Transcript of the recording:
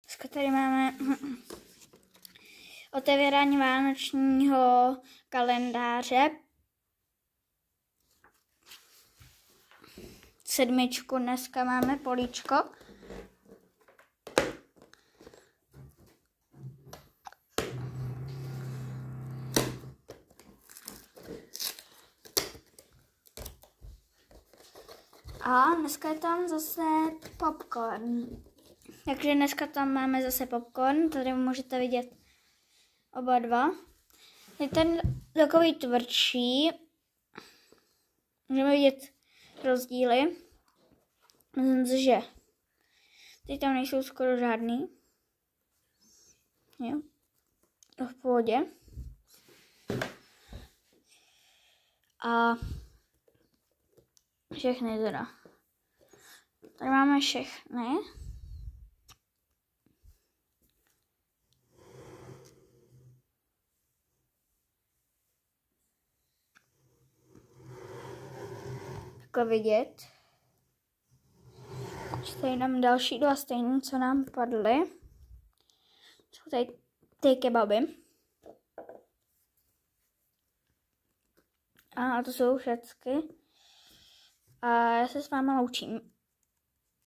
Dneska tady máme otevírání vánočního kalendáře. 7. dneska máme políčko. A dneska je tam zase popcorn. Takže dneska tam máme zase popcorn, tady můžete vidět oba dva. Je ten takový tvrdší. Můžeme vidět rozdíly. Myslím si, že teď tam nejsou skoro žádný. Jo. V pohodě. A všechny teda. Tady máme všechny. Jako vidět. Tady nám další dva stejný, co nám padly. Jsou tady ty kebaby. A to jsou všechny. A já se s váma loučím.